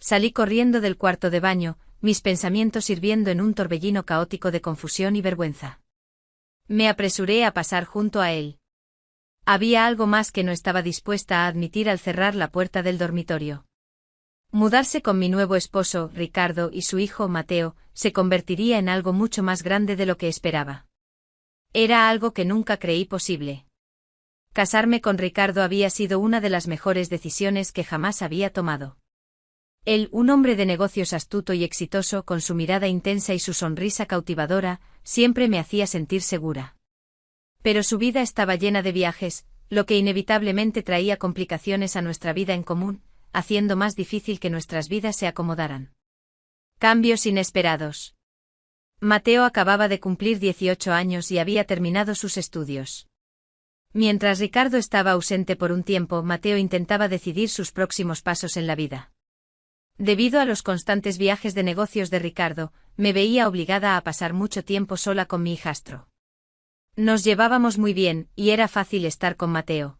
Salí corriendo del cuarto de baño, mis pensamientos hirviendo en un torbellino caótico de confusión y vergüenza. Me apresuré a pasar junto a él. Había algo más que no estaba dispuesta a admitir al cerrar la puerta del dormitorio. Mudarse con mi nuevo esposo, Ricardo, y su hijo, Mateo, se convertiría en algo mucho más grande de lo que esperaba. Era algo que nunca creí posible. Casarme con Ricardo había sido una de las mejores decisiones que jamás había tomado. Él, un hombre de negocios astuto y exitoso, con su mirada intensa y su sonrisa cautivadora, siempre me hacía sentir segura. Pero su vida estaba llena de viajes, lo que inevitablemente traía complicaciones a nuestra vida en común, haciendo más difícil que nuestras vidas se acomodaran. Cambios inesperados. Mateo acababa de cumplir 18 años y había terminado sus estudios. Mientras Ricardo estaba ausente por un tiempo, Mateo intentaba decidir sus próximos pasos en la vida. Debido a los constantes viajes de negocios de Ricardo, me veía obligada a pasar mucho tiempo sola con mi hijastro. Nos llevábamos muy bien, y era fácil estar con Mateo.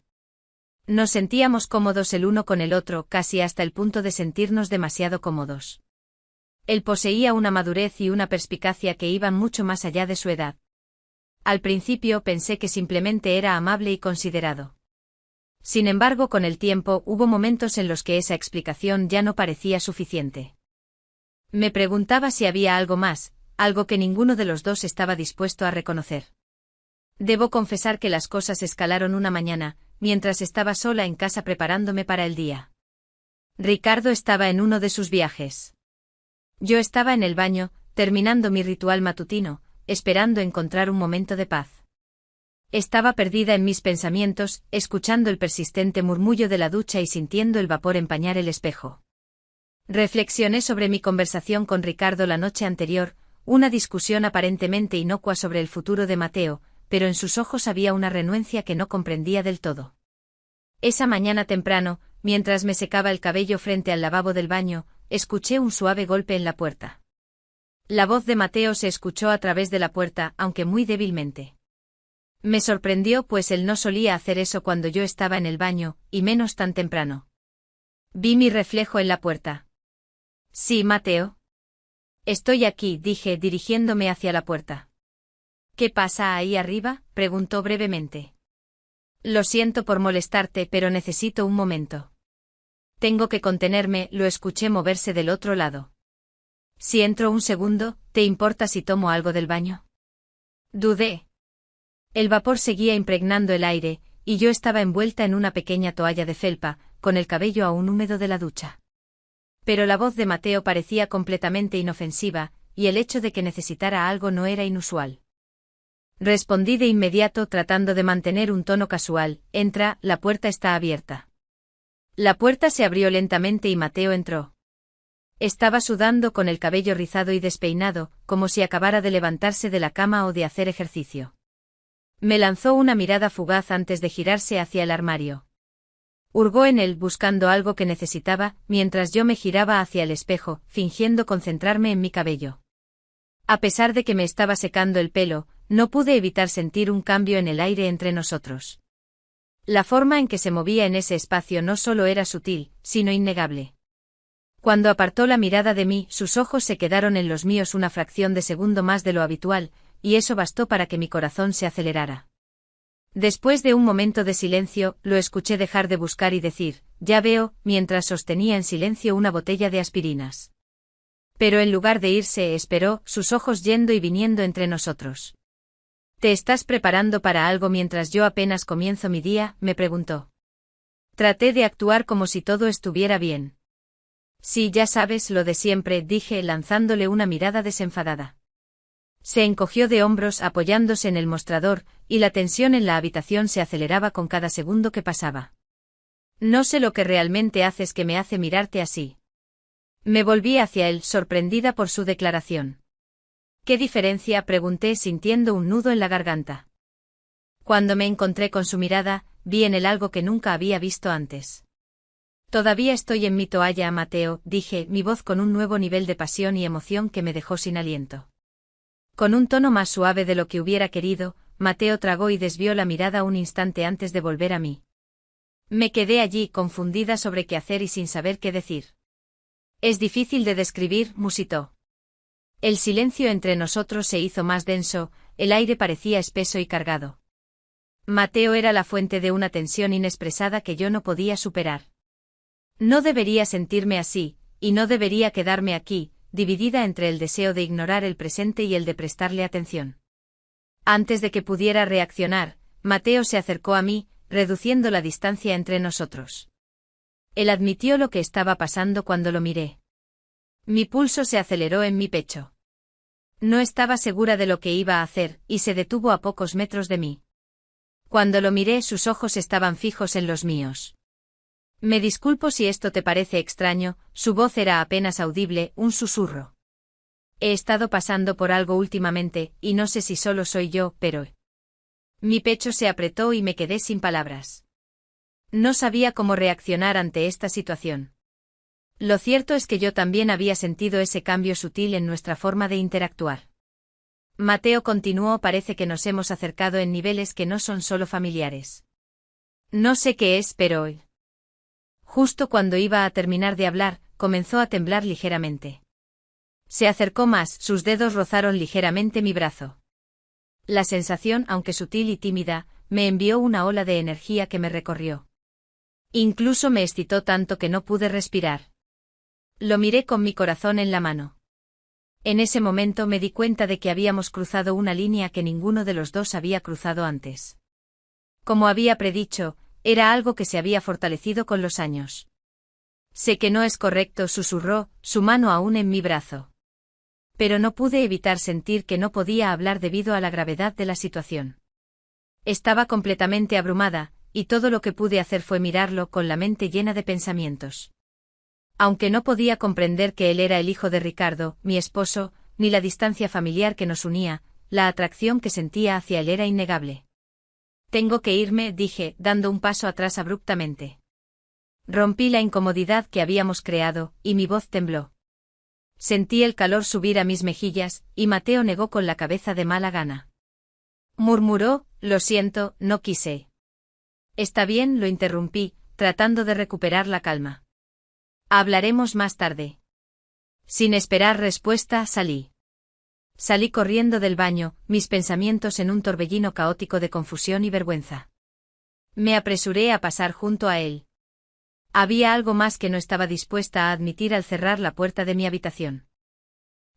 Nos sentíamos cómodos el uno con el otro, casi hasta el punto de sentirnos demasiado cómodos. Él poseía una madurez y una perspicacia que iban mucho más allá de su edad. Al principio pensé que simplemente era amable y considerado. Sin embargo, con el tiempo hubo momentos en los que esa explicación ya no parecía suficiente. Me preguntaba si había algo más, algo que ninguno de los dos estaba dispuesto a reconocer. Debo confesar que las cosas escalaron una mañana, mientras estaba sola en casa preparándome para el día. Ricardo estaba en uno de sus viajes. Yo estaba en el baño, terminando mi ritual matutino, esperando encontrar un momento de paz. Estaba perdida en mis pensamientos, escuchando el persistente murmullo de la ducha y sintiendo el vapor empañar el espejo. Reflexioné sobre mi conversación con Ricardo la noche anterior, una discusión aparentemente inocua sobre el futuro de Mateo, pero en sus ojos había una renuencia que no comprendía del todo. Esa mañana temprano, mientras me secaba el cabello frente al lavabo del baño, escuché un suave golpe en la puerta. La voz de Mateo se escuchó a través de la puerta, aunque muy débilmente. Me sorprendió, pues él no solía hacer eso cuando yo estaba en el baño, y menos tan temprano. Vi mi reflejo en la puerta. Sí, Mateo. Estoy aquí, dije, dirigiéndome hacia la puerta. ¿Qué pasa ahí arriba?, preguntó brevemente. Lo siento por molestarte, pero necesito un momento. Tengo que contenerme, lo escuché moverse del otro lado. Si entro un segundo, ¿te importa si tomo algo del baño? Dudé. El vapor seguía impregnando el aire, y yo estaba envuelta en una pequeña toalla de felpa, con el cabello aún húmedo de la ducha. Pero la voz de Mateo parecía completamente inofensiva, y el hecho de que necesitara algo no era inusual. Respondí de inmediato tratando de mantener un tono casual: entra, la puerta está abierta. La puerta se abrió lentamente y Mateo entró. Estaba sudando, con el cabello rizado y despeinado, como si acabara de levantarse de la cama o de hacer ejercicio. Me lanzó una mirada fugaz antes de girarse hacia el armario. Hurgó en él buscando algo que necesitaba, mientras yo me giraba hacia el espejo, fingiendo concentrarme en mi cabello. A pesar de que me estaba secando el pelo, no pude evitar sentir un cambio en el aire entre nosotros. La forma en que se movía en ese espacio no solo era sutil, sino innegable. Cuando apartó la mirada de mí, sus ojos se quedaron en los míos una fracción de segundo más de lo habitual, y eso bastó para que mi corazón se acelerara. Después de un momento de silencio, lo escuché dejar de buscar y decir: ya veo, mientras sostenía en silencio una botella de aspirinas. Pero en lugar de irse, esperó, sus ojos yendo y viniendo entre nosotros. ¿Te estás preparando para algo mientras yo apenas comienzo mi día?, me preguntó. Traté de actuar como si todo estuviera bien. Sí, ya sabes, lo de siempre, dije, lanzándole una mirada desenfadada. Se encogió de hombros apoyándose en el mostrador, y la tensión en la habitación se aceleraba con cada segundo que pasaba. No sé lo que realmente haces que me hace mirarte así. Me volví hacia él, sorprendida por su declaración. ¿Qué diferencia?, pregunté, sintiendo un nudo en la garganta. Cuando me encontré con su mirada, vi en él algo que nunca había visto antes. Todavía estoy en mi toalla, Mateo, dije, mi voz con un nuevo nivel de pasión y emoción que me dejó sin aliento. Con un tono más suave de lo que hubiera querido, Mateo tragó y desvió la mirada un instante antes de volver a mí. Me quedé allí, confundida sobre qué hacer y sin saber qué decir. Es difícil de describir, musitó. El silencio entre nosotros se hizo más denso, el aire parecía espeso y cargado. Mateo era la fuente de una tensión inexpresada que yo no podía superar. No debería sentirme así, y no debería quedarme aquí, dividida entre el deseo de ignorar el presente y el de prestarle atención. Antes de que pudiera reaccionar, Mateo se acercó a mí, reduciendo la distancia entre nosotros. Él admitió lo que estaba pasando cuando lo miré. Mi pulso se aceleró en mi pecho. No estaba segura de lo que iba a hacer, y se detuvo a pocos metros de mí. Cuando lo miré, sus ojos estaban fijos en los míos. Me disculpo si esto te parece extraño, su voz era apenas audible, un susurro. He estado pasando por algo últimamente, y no sé si solo soy yo, pero... Mi pecho se apretó y me quedé sin palabras. No sabía cómo reaccionar ante esta situación. Lo cierto es que yo también había sentido ese cambio sutil en nuestra forma de interactuar. Mateo continuó: parece que nos hemos acercado en niveles que no son solo familiares. No sé qué es, pero hoy. Justo cuando iba a terminar de hablar, comenzó a temblar ligeramente. Se acercó más, sus dedos rozaron ligeramente mi brazo. La sensación, aunque sutil y tímida, me envió una ola de energía que me recorrió. Incluso me excitó tanto que no pude respirar. Lo miré con mi corazón en la mano. En ese momento me di cuenta de que habíamos cruzado una línea que ninguno de los dos había cruzado antes. Como había predicho, era algo que se había fortalecido con los años. Sé que no es correcto, susurró, su mano aún en mi brazo. Pero no pude evitar sentir que no podía hablar debido a la gravedad de la situación. Estaba completamente abrumada, y todo lo que pude hacer fue mirarlo con la mente llena de pensamientos. Aunque no podía comprender que él era el hijo de Ricardo, mi esposo, ni la distancia familiar que nos unía, la atracción que sentía hacia él era innegable. Tengo que irme, dije, dando un paso atrás abruptamente. Rompí la incomodidad que habíamos creado, y mi voz tembló. Sentí el calor subir a mis mejillas, y Mateo negó con la cabeza de mala gana. Murmuró: lo siento, no quise. Está bien, lo interrumpí, tratando de recuperar la calma. Hablaremos más tarde. Sin esperar respuesta, salí. Salí corriendo del baño, mis pensamientos en un torbellino caótico de confusión y vergüenza. Me apresuré a pasar junto a él. Había algo más que no estaba dispuesta a admitir al cerrar la puerta de mi habitación.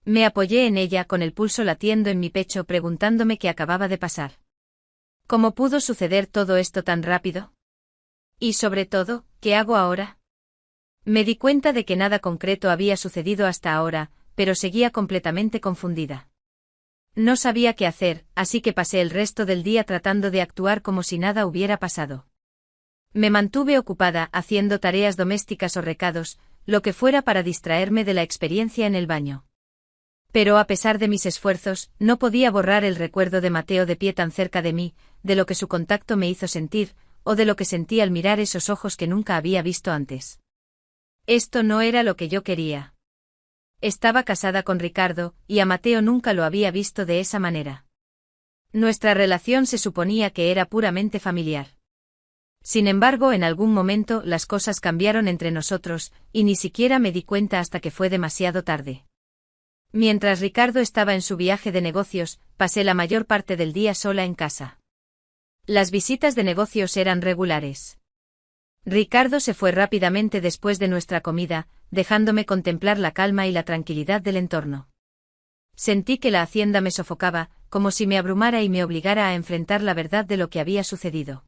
Me apoyé en ella con el pulso latiendo en mi pecho, preguntándome qué acababa de pasar. ¿Cómo pudo suceder todo esto tan rápido? Y sobre todo, ¿qué hago ahora? Me di cuenta de que nada concreto había sucedido hasta ahora, pero seguía completamente confundida. No sabía qué hacer, así que pasé el resto del día tratando de actuar como si nada hubiera pasado. Me mantuve ocupada haciendo tareas domésticas o recados, lo que fuera para distraerme de la experiencia en el baño. Pero a pesar de mis esfuerzos, no podía borrar el recuerdo de Mateo de pie tan cerca de mí, de lo que su contacto me hizo sentir, o de lo que sentí al mirar esos ojos que nunca había visto antes. Esto no era lo que yo quería. Estaba casada con Ricardo, y a Mateo nunca lo había visto de esa manera. Nuestra relación se suponía que era puramente familiar. Sin embargo, en algún momento las cosas cambiaron entre nosotros, y ni siquiera me di cuenta hasta que fue demasiado tarde. Mientras Ricardo estaba en su viaje de negocios, pasé la mayor parte del día sola en casa. Las visitas de negocios eran regulares. Ricardo se fue rápidamente después de nuestra comida, dejándome contemplar la calma y la tranquilidad del entorno. Sentí que la hacienda me sofocaba, como si me abrumara y me obligara a enfrentar la verdad de lo que había sucedido.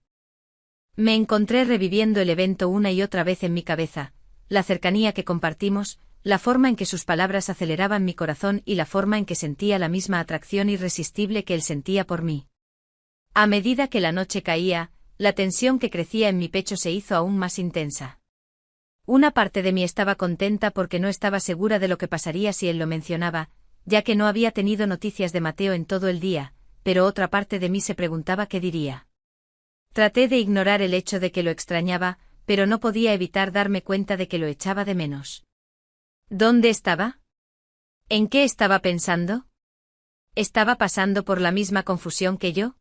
Me encontré reviviendo el evento una y otra vez en mi cabeza, la cercanía que compartimos, la forma en que sus palabras aceleraban mi corazón y la forma en que sentía la misma atracción irresistible que él sentía por mí. A medida que la noche caía, la tensión que crecía en mi pecho se hizo aún más intensa. Una parte de mí estaba contenta porque no estaba segura de lo que pasaría si él lo mencionaba, ya que no había tenido noticias de Mateo en todo el día, pero otra parte de mí se preguntaba qué diría. Traté de ignorar el hecho de que lo extrañaba, pero no podía evitar darme cuenta de que lo echaba de menos. ¿Dónde estaba? ¿En qué estaba pensando? ¿Estaba pasando por la misma confusión que yo?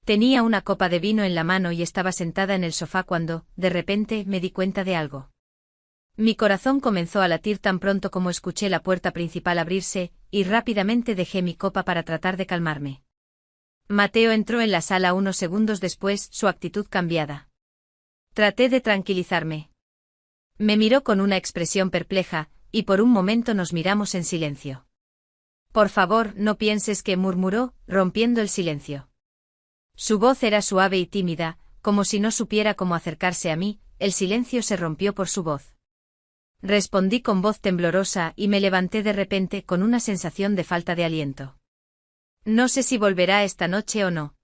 Tenía una copa de vino en la mano y estaba sentada en el sofá cuando, de repente, me di cuenta de algo. Mi corazón comenzó a latir tan pronto como escuché la puerta principal abrirse, y rápidamente dejé mi copa para tratar de calmarme. Mateo entró en la sala unos segundos después, su actitud cambiada. Traté de tranquilizarme. Me miró con una expresión perpleja, y por un momento nos miramos en silencio. Por favor, no pienses que, murmuró, rompiendo el silencio. Su voz era suave y tímida, como si no supiera cómo acercarse a mí. El silencio se rompió por su voz. Respondí con voz temblorosa y me levanté de repente con una sensación de falta de aliento. No sé si volverá esta noche o no.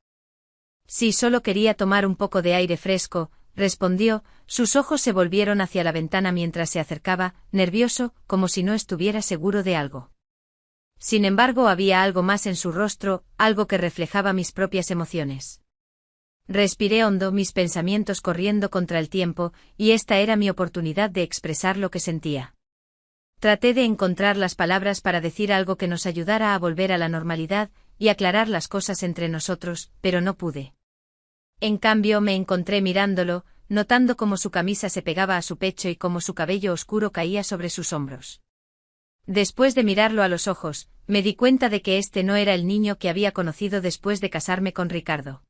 Sí, solo quería tomar un poco de aire fresco, respondió. Sus ojos se volvieron hacia la ventana mientras se acercaba, nervioso, como si no estuviera seguro de algo. Sin embargo, había algo más en su rostro, algo que reflejaba mis propias emociones. Respiré hondo, mis pensamientos corriendo contra el tiempo, y esta era mi oportunidad de expresar lo que sentía. Traté de encontrar las palabras para decir algo que nos ayudara a volver a la normalidad y aclarar las cosas entre nosotros, pero no pude. En cambio, me encontré mirándolo, notando cómo su camisa se pegaba a su pecho y cómo su cabello oscuro caía sobre sus hombros. Después de mirarlo a los ojos, me di cuenta de que este no era el niño que había conocido después de casarme con Ricardo.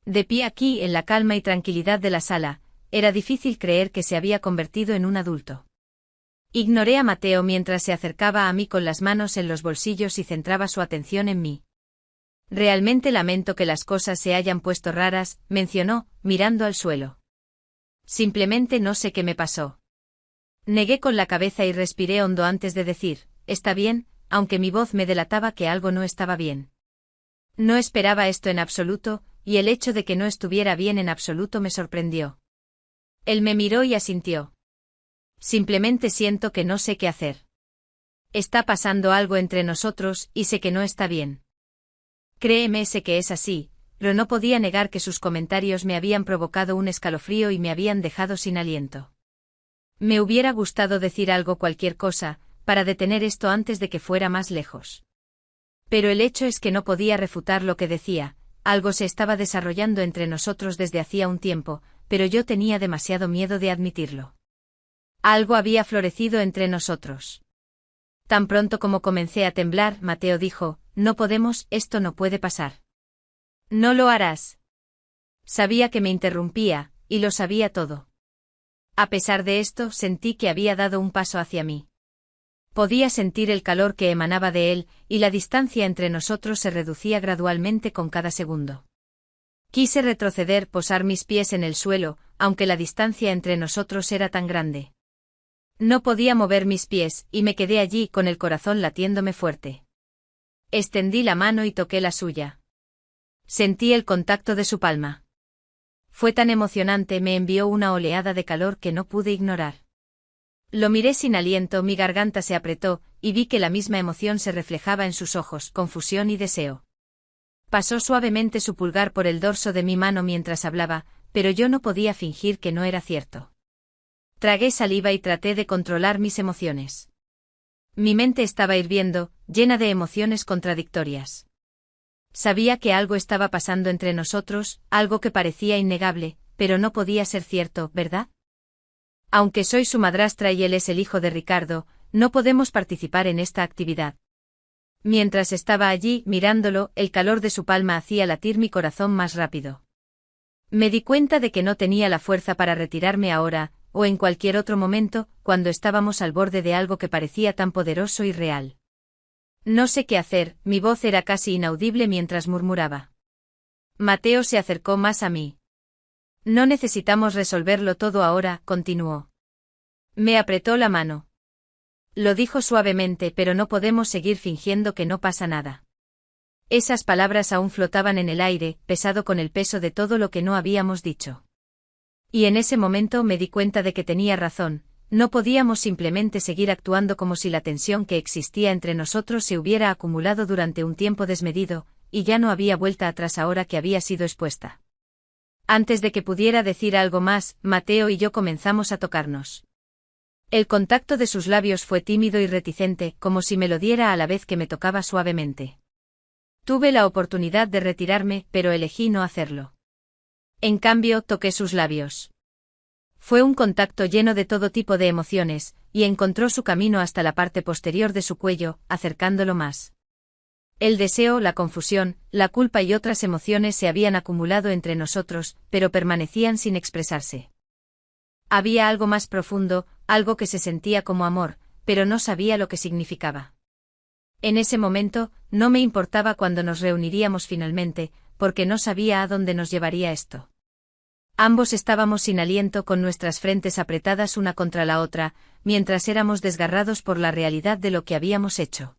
De pie aquí, en la calma y tranquilidad de la sala, era difícil creer que se había convertido en un adulto. Ignoré a Mateo mientras se acercaba a mí con las manos en los bolsillos y centraba su atención en mí. Realmente lamento que las cosas se hayan puesto raras, mencionó, mirando al suelo. Simplemente no sé qué me pasó. Negué con la cabeza y respiré hondo antes de decir, está bien, aunque mi voz me delataba que algo no estaba bien. No esperaba esto en absoluto, y el hecho de que no estuviera bien en absoluto me sorprendió. Él me miró y asintió. Simplemente siento que no sé qué hacer. Está pasando algo entre nosotros y sé que no está bien. Créeme, sé que es así, pero no podía negar que sus comentarios me habían provocado un escalofrío y me habían dejado sin aliento. Me hubiera gustado decir algo, cualquier cosa, para detener esto antes de que fuera más lejos. Pero el hecho es que no podía refutar lo que decía. Algo se estaba desarrollando entre nosotros desde hacía un tiempo, pero yo tenía demasiado miedo de admitirlo. Algo había florecido entre nosotros. Tan pronto como comencé a temblar, Mateo dijo, no podemos, esto no puede pasar. No lo harás. Sabía que me interrumpía, y lo sabía todo. A pesar de esto, sentí que había dado un paso hacia mí. Podía sentir el calor que emanaba de él, y la distancia entre nosotros se reducía gradualmente con cada segundo. Quise retroceder, posar mis pies en el suelo, aunque la distancia entre nosotros era tan grande. No podía mover mis pies, y me quedé allí con el corazón latiéndome fuerte. Extendí la mano y toqué la suya. Sentí el contacto de su palma. Fue tan emocionante, me envió una oleada de calor que no pude ignorar. Lo miré sin aliento, mi garganta se apretó, y vi que la misma emoción se reflejaba en sus ojos, confusión y deseo. Pasó suavemente su pulgar por el dorso de mi mano mientras hablaba, pero yo no podía fingir que no era cierto. Tragué saliva y traté de controlar mis emociones. Mi mente estaba hirviendo, llena de emociones contradictorias. Sabía que algo estaba pasando entre nosotros, algo que parecía innegable, pero no podía ser cierto, ¿verdad? Aunque soy su madrastra y él es el hijo de Ricardo, no podemos participar en esta actividad. Mientras estaba allí, mirándolo, el calor de su palma hacía latir mi corazón más rápido. Me di cuenta de que no tenía la fuerza para retirarme ahora, o en cualquier otro momento, cuando estábamos al borde de algo que parecía tan poderoso y real. No sé qué hacer, mi voz era casi inaudible mientras murmuraba. Mateo se acercó más a mí. No necesitamos resolverlo todo ahora, continuó. Me apretó la mano. Lo dijo suavemente, pero no podemos seguir fingiendo que no pasa nada. Esas palabras aún flotaban en el aire, pesado con el peso de todo lo que no habíamos dicho. Y en ese momento me di cuenta de que tenía razón. No podíamos simplemente seguir actuando como si la tensión que existía entre nosotros se hubiera acumulado durante un tiempo desmedido, y ya no había vuelta atrás ahora que había sido expuesta. Antes de que pudiera decir algo más, Mateo y yo comenzamos a tocarnos. El contacto de sus labios fue tímido y reticente, como si me lo diera a la vez que me tocaba suavemente. Tuve la oportunidad de retirarme, pero elegí no hacerlo. En cambio, toqué sus labios. Fue un contacto lleno de todo tipo de emociones, y encontró su camino hasta la parte posterior de su cuello, acercándolo más. El deseo, la confusión, la culpa y otras emociones se habían acumulado entre nosotros, pero permanecían sin expresarse. Había algo más profundo, algo que se sentía como amor, pero no sabía lo que significaba. En ese momento, no me importaba cuándo nos reuniríamos finalmente, porque no sabía a dónde nos llevaría esto. Ambos estábamos sin aliento con nuestras frentes apretadas una contra la otra, mientras éramos desgarrados por la realidad de lo que habíamos hecho.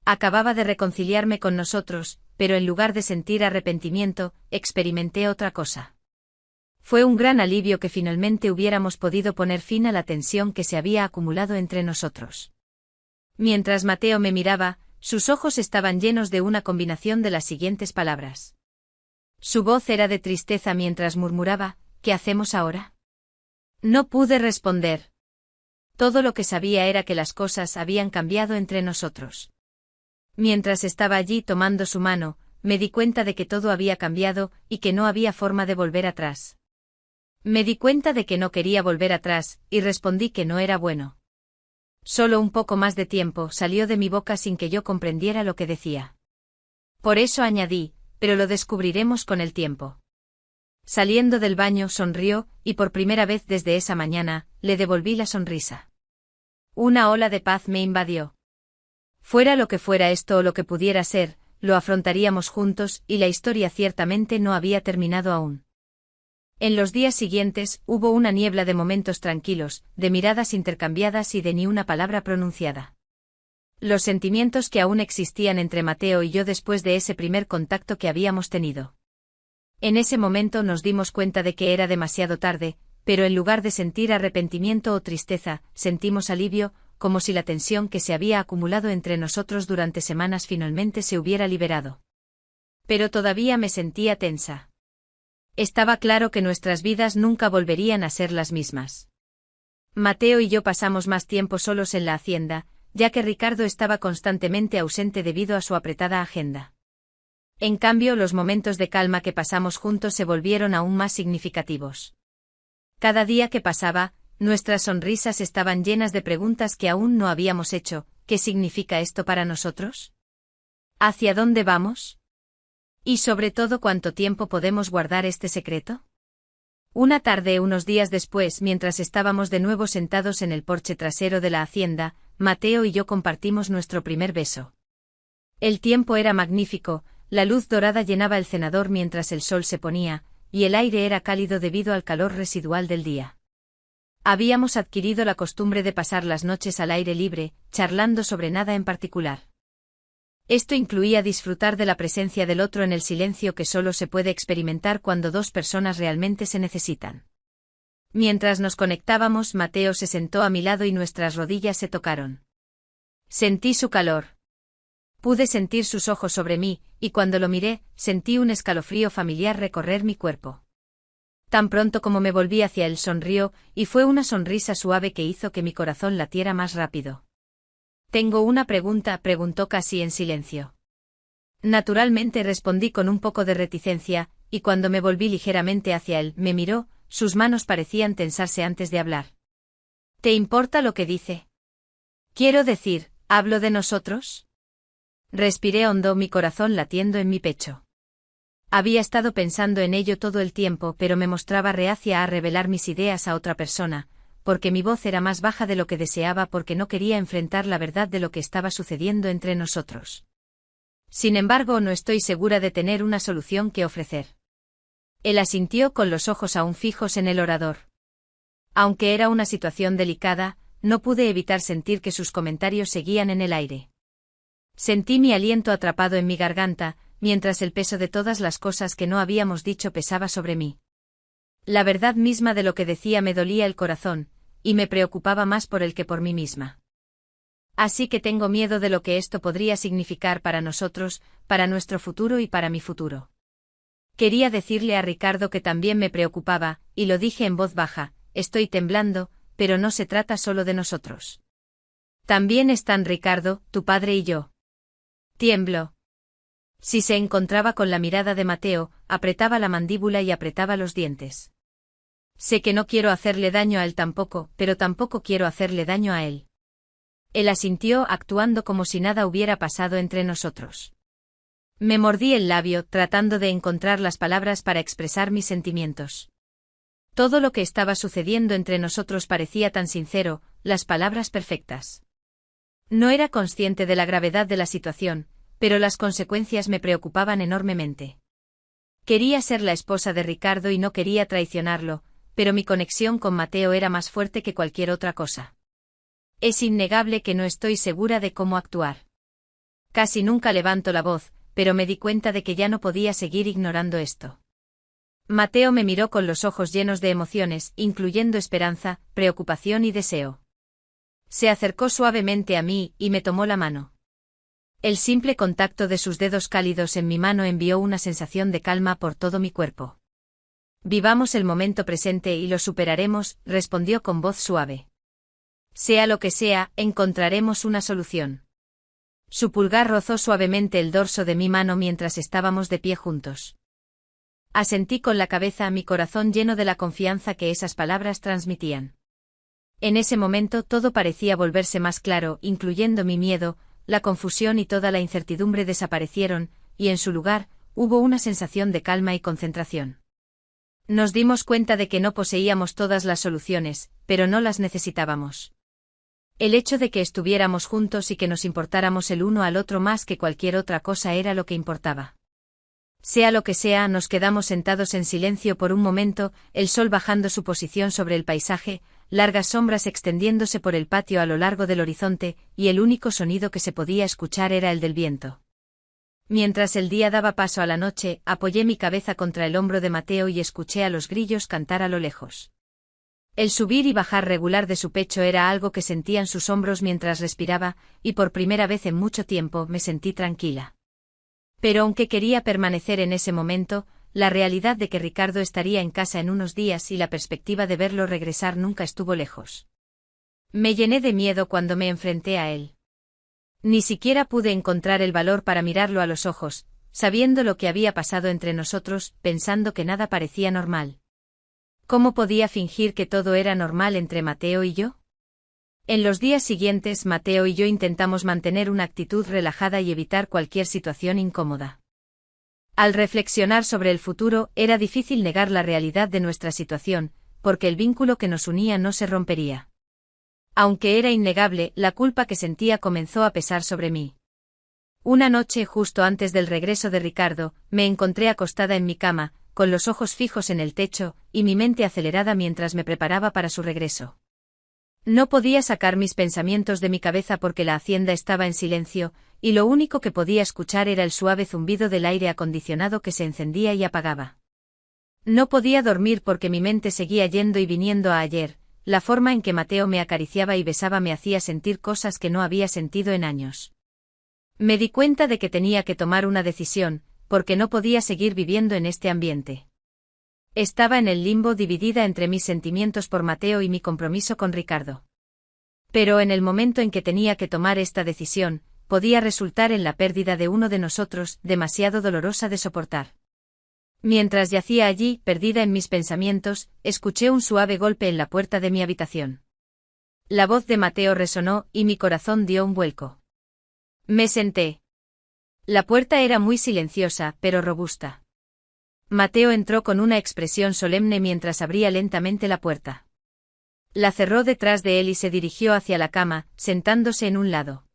Acababa de reconciliarme con nosotros, pero en lugar de sentir arrepentimiento, experimenté otra cosa. Fue un gran alivio que finalmente hubiéramos podido poner fin a la tensión que se había acumulado entre nosotros. Mientras Mateo me miraba, sus ojos estaban llenos de una combinación de las siguientes palabras. Su voz era de tristeza mientras murmuraba, ¿qué hacemos ahora? No pude responder. Todo lo que sabía era que las cosas habían cambiado entre nosotros. Mientras estaba allí tomando su mano, me di cuenta de que todo había cambiado y que no había forma de volver atrás. Me di cuenta de que no quería volver atrás, y respondí que no era bueno. Solo un poco más de tiempo salió de mi boca sin que yo comprendiera lo que decía. Por eso añadí, pero lo descubriremos con el tiempo. Saliendo del baño sonrió, y por primera vez desde esa mañana, le devolví la sonrisa. Una ola de paz me invadió. Fuera lo que fuera esto o lo que pudiera ser, lo afrontaríamos juntos y la historia ciertamente no había terminado aún. En los días siguientes hubo una niebla de momentos tranquilos, de miradas intercambiadas y de ni una palabra pronunciada. Los sentimientos que aún existían entre Mateo y yo después de ese primer contacto que habíamos tenido. En ese momento nos dimos cuenta de que era demasiado tarde, pero en lugar de sentir arrepentimiento o tristeza, sentimos alivio, como si la tensión que se había acumulado entre nosotros durante semanas finalmente se hubiera liberado. Pero todavía me sentía tensa. Estaba claro que nuestras vidas nunca volverían a ser las mismas. Mateo y yo pasamos más tiempo solos en la hacienda, ya que Ricardo estaba constantemente ausente debido a su apretada agenda. En cambio, los momentos de calma que pasamos juntos se volvieron aún más significativos. Cada día que pasaba, nuestras sonrisas estaban llenas de preguntas que aún no habíamos hecho. ¿Qué significa esto para nosotros? ¿Hacia dónde vamos? Y sobre todo, ¿cuánto tiempo podemos guardar este secreto? Una tarde, unos días después, mientras estábamos de nuevo sentados en el porche trasero de la hacienda, Mateo y yo compartimos nuestro primer beso. El tiempo era magnífico, la luz dorada llenaba el cenador mientras el sol se ponía, y el aire era cálido debido al calor residual del día. Habíamos adquirido la costumbre de pasar las noches al aire libre, charlando sobre nada en particular. Esto incluía disfrutar de la presencia del otro en el silencio que solo se puede experimentar cuando dos personas realmente se necesitan. Mientras nos conectábamos, Mateo se sentó a mi lado y nuestras rodillas se tocaron. Sentí su calor. Pude sentir sus ojos sobre mí, y cuando lo miré, sentí un escalofrío familiar recorrer mi cuerpo. Tan pronto como me volví hacia él sonrió, y fue una sonrisa suave que hizo que mi corazón latiera más rápido. «Tengo una pregunta», preguntó casi en silencio. Naturalmente respondí con un poco de reticencia, y cuando me volví ligeramente hacia él, me miró, sus manos parecían tensarse antes de hablar. «¿Te importa lo que dice? Quiero decir, ¿hablo de nosotros?» Respiré hondo, mi corazón latiendo en mi pecho. Había estado pensando en ello todo el tiempo, pero me mostraba reacia a revelar mis ideas a otra persona, porque mi voz era más baja de lo que deseaba, porque no quería enfrentar la verdad de lo que estaba sucediendo entre nosotros. Sin embargo, no estoy segura de tener una solución que ofrecer. Él asintió con los ojos aún fijos en el orador. Aunque era una situación delicada, no pude evitar sentir que sus comentarios seguían en el aire. Sentí mi aliento atrapado en mi garganta, mientras el peso de todas las cosas que no habíamos dicho pesaba sobre mí. La verdad misma de lo que decía me dolía el corazón, y me preocupaba más por él que por mí misma. Así que tengo miedo de lo que esto podría significar para nosotros, para nuestro futuro y para mi futuro. Quería decirle a Ricardo que también me preocupaba, y lo dije en voz baja, estoy temblando, pero no se trata solo de nosotros. También están Ricardo, tu padre y yo. Tiemblo. Si se encontraba con la mirada de Mateo, apretaba la mandíbula y apretaba los dientes. Sé que no quiero hacerle daño a él tampoco, pero tampoco quiero hacerle daño a él. Él asintió, actuando como si nada hubiera pasado entre nosotros. Me mordí el labio, tratando de encontrar las palabras para expresar mis sentimientos. Todo lo que estaba sucediendo entre nosotros parecía tan sincero, las palabras perfectas. No era consciente de la gravedad de la situación, pero las consecuencias me preocupaban enormemente. Quería ser la esposa de Ricardo y no quería traicionarlo, pero mi conexión con Mateo era más fuerte que cualquier otra cosa. Es innegable que no estoy segura de cómo actuar. Casi nunca levanto la voz, pero me di cuenta de que ya no podía seguir ignorando esto. Mateo me miró con los ojos llenos de emociones, incluyendo esperanza, preocupación y deseo. Se acercó suavemente a mí y me tomó la mano. El simple contacto de sus dedos cálidos en mi mano envió una sensación de calma por todo mi cuerpo. Vivamos el momento presente y lo superaremos, respondió con voz suave. Sea lo que sea, encontraremos una solución. Su pulgar rozó suavemente el dorso de mi mano mientras estábamos de pie juntos. Asentí con la cabeza, mi corazón lleno de la confianza que esas palabras transmitían. En ese momento todo parecía volverse más claro, incluyendo mi miedo, la confusión y toda la incertidumbre desaparecieron, y en su lugar, hubo una sensación de calma y concentración. Nos dimos cuenta de que no poseíamos todas las soluciones, pero no las necesitábamos. El hecho de que estuviéramos juntos y que nos importáramos el uno al otro más que cualquier otra cosa era lo que importaba. Sea lo que sea, nos quedamos sentados en silencio por un momento, el sol bajando su posición sobre el paisaje, largas sombras extendiéndose por el patio a lo largo del horizonte, y el único sonido que se podía escuchar era el del viento. Mientras el día daba paso a la noche, apoyé mi cabeza contra el hombro de Mateo y escuché a los grillos cantar a lo lejos. El subir y bajar regular de su pecho era algo que sentía en sus hombros mientras respiraba, y por primera vez en mucho tiempo me sentí tranquila. Pero aunque quería permanecer en ese momento, la realidad de que Ricardo estaría en casa en unos días y la perspectiva de verlo regresar nunca estuvo lejos. Me llené de miedo cuando me enfrenté a él. Ni siquiera pude encontrar el valor para mirarlo a los ojos, sabiendo lo que había pasado entre nosotros, pensando que nada parecía normal. ¿Cómo podía fingir que todo era normal entre Mateo y yo? En los días siguientes, Mateo y yo intentamos mantener una actitud relajada y evitar cualquier situación incómoda. Al reflexionar sobre el futuro, era difícil negar la realidad de nuestra situación, porque el vínculo que nos unía no se rompería. Aunque era innegable, la culpa que sentía comenzó a pesar sobre mí. Una noche, justo antes del regreso de Ricardo, me encontré acostada en mi cama, con los ojos fijos en el techo, y mi mente acelerada mientras me preparaba para su regreso. No podía sacar mis pensamientos de mi cabeza porque la hacienda estaba en silencio, y lo único que podía escuchar era el suave zumbido del aire acondicionado que se encendía y apagaba. No podía dormir porque mi mente seguía yendo y viniendo a ayer, la forma en que Mateo me acariciaba y besaba me hacía sentir cosas que no había sentido en años. Me di cuenta de que tenía que tomar una decisión, porque no podía seguir viviendo en este ambiente. Estaba en el limbo, dividida entre mis sentimientos por Mateo y mi compromiso con Ricardo. Pero en el momento en que tenía que tomar esta decisión, podía resultar en la pérdida de uno de nosotros, demasiado dolorosa de soportar. Mientras yacía allí, perdida en mis pensamientos, escuché un suave golpe en la puerta de mi habitación. La voz de Mateo resonó, y mi corazón dio un vuelco. Me senté. La puerta era muy silenciosa, pero robusta. Mateo entró con una expresión solemne mientras abría lentamente la puerta. La cerró detrás de él y se dirigió hacia la cama, sentándose en un lado.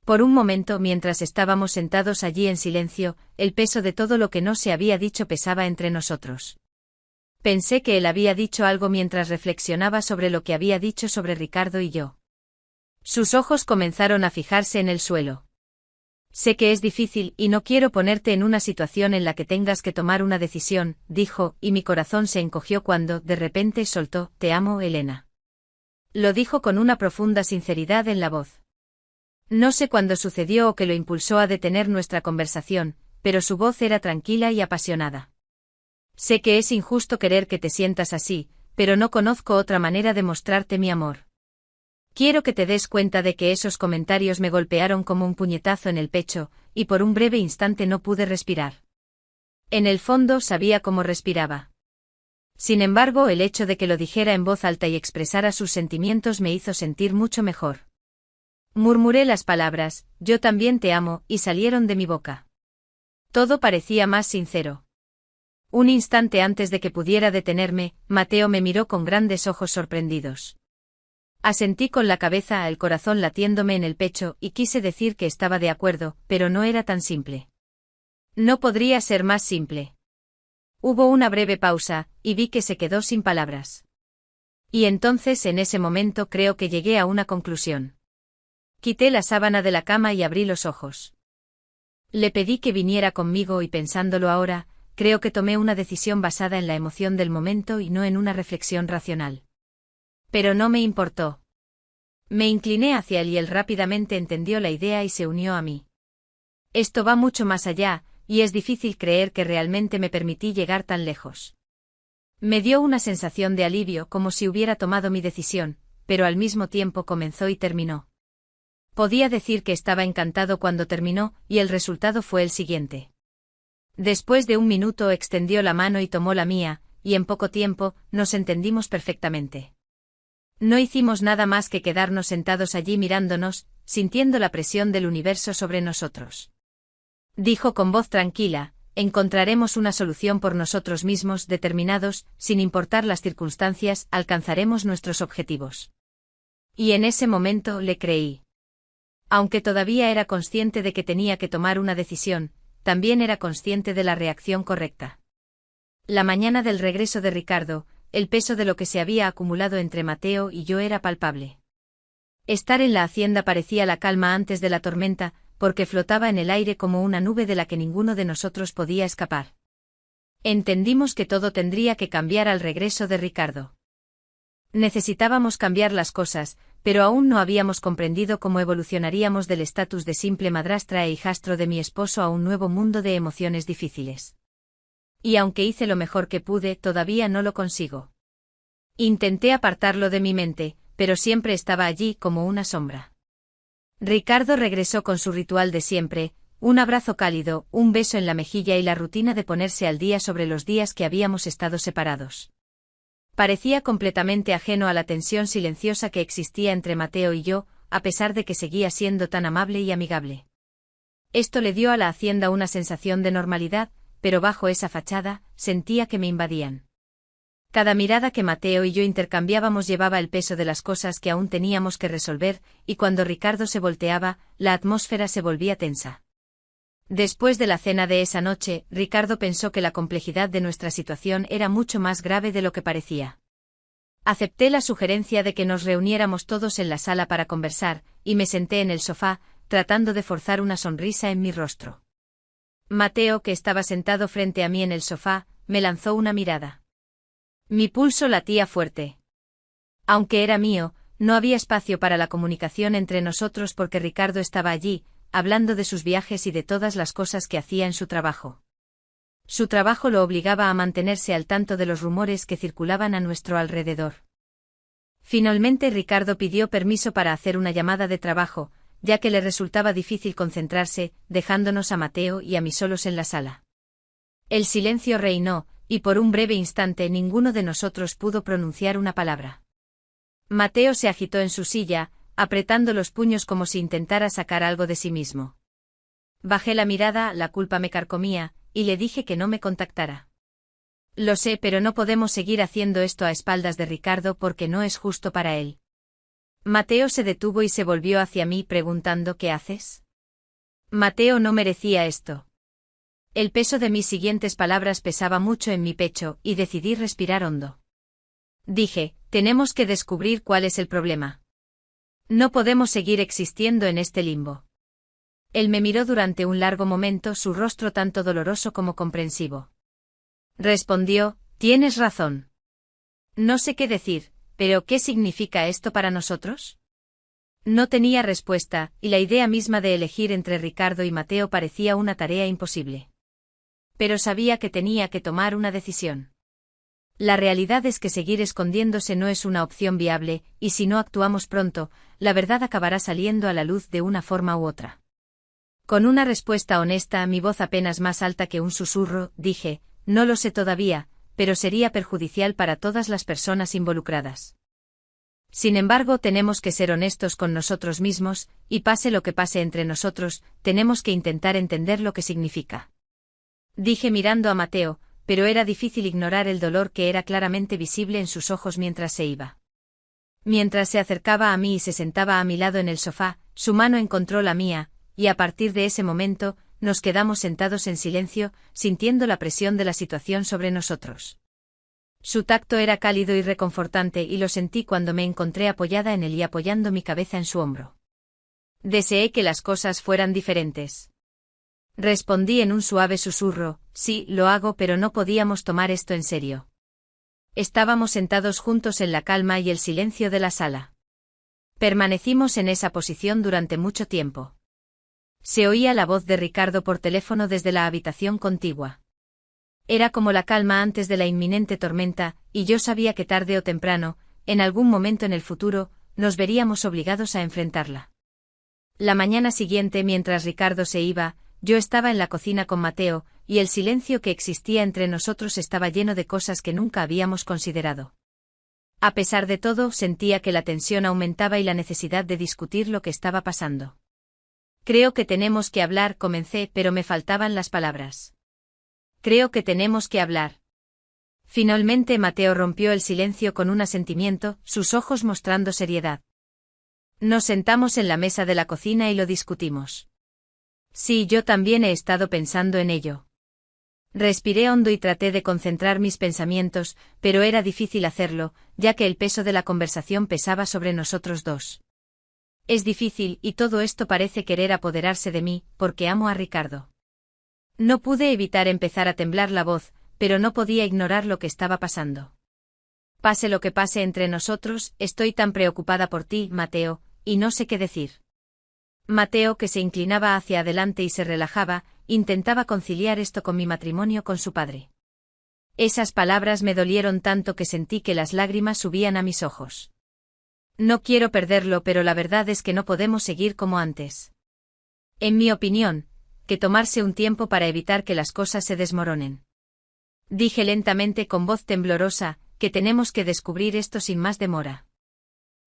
Por un momento, mientras estábamos sentados allí en silencio, el peso de todo lo que no se había dicho pesaba entre nosotros. Pensé que él había dicho algo mientras reflexionaba sobre lo que había dicho sobre Ricardo y yo. Sus ojos comenzaron a fijarse en el suelo. Sé que es difícil y no quiero ponerte en una situación en la que tengas que tomar una decisión, dijo, y mi corazón se encogió cuando, de repente, soltó, te amo, Elena. Lo dijo con una profunda sinceridad en la voz. No sé cuándo sucedió o qué lo impulsó a detener nuestra conversación, pero su voz era tranquila y apasionada. Sé que es injusto querer que te sientas así, pero no conozco otra manera de mostrarte mi amor. Quiero que te des cuenta de que esos comentarios me golpearon como un puñetazo en el pecho, y por un breve instante no pude respirar. En el fondo sabía cómo respiraba. Sin embargo, el hecho de que lo dijera en voz alta y expresara sus sentimientos me hizo sentir mucho mejor. Murmuré las palabras, yo también te amo, y salieron de mi boca. Todo parecía más sincero. Un instante antes de que pudiera detenerme, Mateo me miró con grandes ojos sorprendidos. Asentí con la cabeza, el corazón latiéndome en el pecho, y quise decir que estaba de acuerdo, pero no era tan simple. No podría ser más simple. Hubo una breve pausa, y vi que se quedó sin palabras. Y entonces en ese momento creo que llegué a una conclusión. Quité la sábana de la cama y abrí los ojos. Le pedí que viniera conmigo y pensándolo ahora, creo que tomé una decisión basada en la emoción del momento y no en una reflexión racional. Pero no me importó. Me incliné hacia él y él rápidamente entendió la idea y se unió a mí. Esto va mucho más allá, y es difícil creer que realmente me permití llegar tan lejos. Me dio una sensación de alivio como si hubiera tomado mi decisión, pero al mismo tiempo comenzó y terminó. Podía decir que estaba encantado cuando terminó, y el resultado fue el siguiente. Después de un minuto extendió la mano y tomó la mía, y en poco tiempo, nos entendimos perfectamente. No hicimos nada más que quedarnos sentados allí mirándonos, sintiendo la presión del universo sobre nosotros. Dijo con voz tranquila, encontraremos una solución por nosotros mismos, determinados, sin importar las circunstancias, alcanzaremos nuestros objetivos. Y en ese momento le creí. Aunque todavía era consciente de que tenía que tomar una decisión, también era consciente de la reacción correcta. La mañana del regreso de Ricardo, el peso de lo que se había acumulado entre Mateo y yo era palpable. Estar en la hacienda parecía la calma antes de la tormenta, porque flotaba en el aire como una nube de la que ninguno de nosotros podía escapar. Entendimos que todo tendría que cambiar al regreso de Ricardo. Necesitábamos cambiar las cosas, pero aún no habíamos comprendido cómo evolucionaríamos del estatus de simple madrastra e hijastro de mi esposo a un nuevo mundo de emociones difíciles. Y aunque hice lo mejor que pude, todavía no lo consigo. Intenté apartarlo de mi mente, pero siempre estaba allí como una sombra. Ricardo regresó con su ritual de siempre, un abrazo cálido, un beso en la mejilla y la rutina de ponerse al día sobre los días que habíamos estado separados. Parecía completamente ajeno a la tensión silenciosa que existía entre Mateo y yo, a pesar de que seguía siendo tan amable y amigable. Esto le dio a la hacienda una sensación de normalidad, pero bajo esa fachada, sentía que me invadían. Cada mirada que Mateo y yo intercambiábamos llevaba el peso de las cosas que aún teníamos que resolver, y cuando Ricardo se volteaba, la atmósfera se volvía tensa. Después de la cena de esa noche, Ricardo pensó que la complejidad de nuestra situación era mucho más grave de lo que parecía. Acepté la sugerencia de que nos reuniéramos todos en la sala para conversar, y me senté en el sofá, tratando de forzar una sonrisa en mi rostro. Mateo, que estaba sentado frente a mí en el sofá, me lanzó una mirada. Mi pulso latía fuerte. Aunque era mío, no había espacio para la comunicación entre nosotros porque Ricardo estaba allí, hablando de sus viajes y de todas las cosas que hacía en su trabajo. Su trabajo lo obligaba a mantenerse al tanto de los rumores que circulaban a nuestro alrededor. Finalmente Ricardo pidió permiso para hacer una llamada de trabajo, ya que le resultaba difícil concentrarse, dejándonos a Mateo y a mí solos en la sala. El silencio reinó, y por un breve instante ninguno de nosotros pudo pronunciar una palabra. Mateo se agitó en su silla, apretando los puños como si intentara sacar algo de sí mismo. Bajé la mirada, la culpa me carcomía, y le dije que no me contactara. Lo sé, pero no podemos seguir haciendo esto a espaldas de Ricardo porque no es justo para él. Mateo se detuvo y se volvió hacia mí preguntando ¿qué haces? Mateo no merecía esto. El peso de mis siguientes palabras pesaba mucho en mi pecho, y decidí respirar hondo. Dije, tenemos que descubrir cuál es el problema. No podemos seguir existiendo en este limbo. Él me miró durante un largo momento, su rostro tanto doloroso como comprensivo. Respondió, tienes razón. No sé qué decir, pero ¿qué significa esto para nosotros? No tenía respuesta, y la idea misma de elegir entre Ricardo y Mateo parecía una tarea imposible. Pero sabía que tenía que tomar una decisión. La realidad es que seguir escondiéndose no es una opción viable, y si no actuamos pronto, la verdad acabará saliendo a la luz de una forma u otra. Con una respuesta honesta, mi voz apenas más alta que un susurro, dije, no lo sé todavía, pero sería perjudicial para todas las personas involucradas. Sin embargo, tenemos que ser honestos con nosotros mismos, y pase lo que pase entre nosotros, tenemos que intentar entender lo que significa. Dije mirando a Mateo, pero era difícil ignorar el dolor que era claramente visible en sus ojos mientras se iba. Mientras se acercaba a mí y se sentaba a mi lado en el sofá, su mano encontró la mía, y a partir de ese momento, nos quedamos sentados en silencio, sintiendo la presión de la situación sobre nosotros. Su tacto era cálido y reconfortante y lo sentí cuando me encontré apoyada en él y apoyando mi cabeza en su hombro. Deseé que las cosas fueran diferentes. Respondí en un suave susurro, sí, lo hago, pero no podíamos tomar esto en serio. Estábamos sentados juntos en la calma y el silencio de la sala. Permanecimos en esa posición durante mucho tiempo. Se oía la voz de Ricardo por teléfono desde la habitación contigua. Era como la calma antes de la inminente tormenta, y yo sabía que tarde o temprano, en algún momento en el futuro, nos veríamos obligados a enfrentarla. La mañana siguiente, mientras Ricardo se iba, yo estaba en la cocina con Mateo, y el silencio que existía entre nosotros estaba lleno de cosas que nunca habíamos considerado. A pesar de todo, sentía que la tensión aumentaba y la necesidad de discutir lo que estaba pasando. Creo que tenemos que hablar, comencé, pero me faltaban las palabras. Creo que tenemos que hablar. Finalmente Mateo rompió el silencio con un asentimiento, sus ojos mostrando seriedad. Nos sentamos en la mesa de la cocina y lo discutimos. Sí, yo también he estado pensando en ello. Respiré hondo y traté de concentrar mis pensamientos, pero era difícil hacerlo, ya que el peso de la conversación pesaba sobre nosotros dos. Es difícil, y todo esto parece querer apoderarse de mí, porque amo a Ricardo. No pude evitar empezar a temblar la voz, pero no podía ignorar lo que estaba pasando. Pase lo que pase entre nosotros, estoy tan preocupada por ti, Mateo, y no sé qué decir. Mateo, que se inclinaba hacia adelante y se relajaba, intentaba conciliar esto con mi matrimonio con su padre. Esas palabras me dolieron tanto que sentí que las lágrimas subían a mis ojos. No quiero perderlo, pero la verdad es que no podemos seguir como antes. En mi opinión, que tomarse un tiempo para evitar que las cosas se desmoronen. Dije lentamente con voz temblorosa, que tenemos que descubrir esto sin más demora.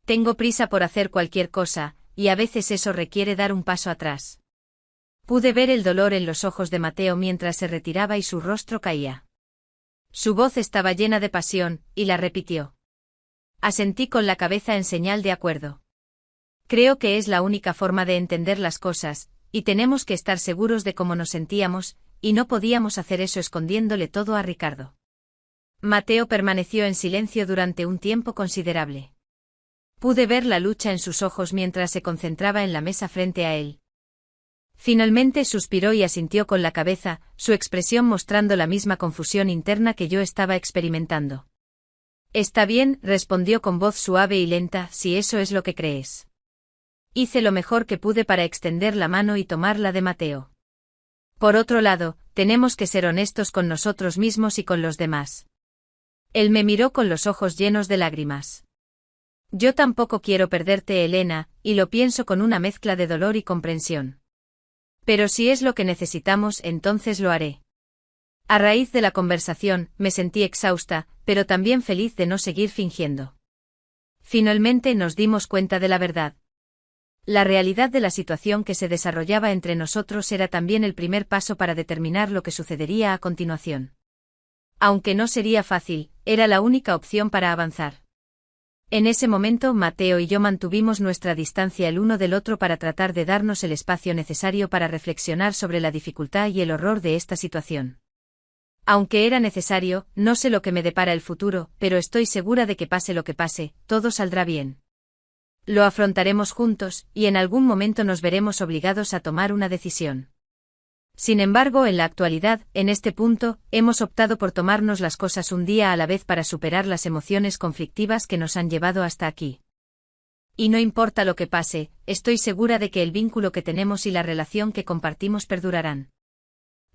Tengo prisa por hacer cualquier cosa, y a veces eso requiere dar un paso atrás. Pude ver el dolor en los ojos de Mateo mientras se retiraba y su rostro caía. Su voz estaba llena de pasión, y la repitió. Asentí con la cabeza en señal de acuerdo. Creo que es la única forma de entender las cosas, y tenemos que estar seguros de cómo nos sentíamos, y no podíamos hacer eso escondiéndole todo a Ricardo. Mateo permaneció en silencio durante un tiempo considerable. Pude ver la lucha en sus ojos mientras se concentraba en la mesa frente a él. Finalmente suspiró y asintió con la cabeza, su expresión mostrando la misma confusión interna que yo estaba experimentando. Está bien, respondió con voz suave y lenta, si eso es lo que crees. Hice lo mejor que pude para extender la mano y tomar la de Mateo. Por otro lado, tenemos que ser honestos con nosotros mismos y con los demás. Él me miró con los ojos llenos de lágrimas. Yo tampoco quiero perderte, Elena, y lo pienso con una mezcla de dolor y comprensión. Pero si es lo que necesitamos, entonces lo haré. A raíz de la conversación, me sentí exhausta, pero también feliz de no seguir fingiendo. Finalmente nos dimos cuenta de la verdad. La realidad de la situación que se desarrollaba entre nosotros era también el primer paso para determinar lo que sucedería a continuación. Aunque no sería fácil, era la única opción para avanzar. En ese momento Mateo y yo mantuvimos nuestra distancia el uno del otro para tratar de darnos el espacio necesario para reflexionar sobre la dificultad y el horror de esta situación. Aunque era necesario, no sé lo que me depara el futuro, pero estoy segura de que pase lo que pase, todo saldrá bien. Lo afrontaremos juntos, y en algún momento nos veremos obligados a tomar una decisión. Sin embargo, en la actualidad, en este punto, hemos optado por tomarnos las cosas un día a la vez para superar las emociones conflictivas que nos han llevado hasta aquí. Y no importa lo que pase, estoy segura de que el vínculo que tenemos y la relación que compartimos perdurarán.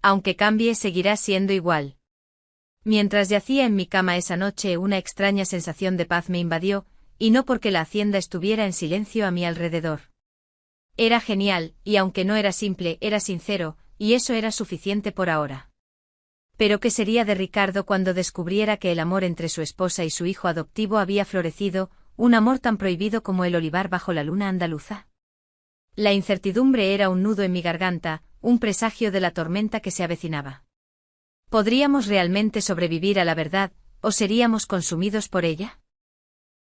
Aunque cambie, seguirá siendo igual. Mientras yacía en mi cama esa noche, una extraña sensación de paz me invadió, y no porque la hacienda estuviera en silencio a mi alrededor. Era genial, y aunque no era simple, era sincero, y eso era suficiente por ahora. Pero ¿qué sería de Ricardo cuando descubriera que el amor entre su esposa y su hijo adoptivo había florecido, un amor tan prohibido como el olivar bajo la luna andaluza? La incertidumbre era un nudo en mi garganta, un presagio de la tormenta que se avecinaba. ¿Podríamos realmente sobrevivir a la verdad, o seríamos consumidos por ella?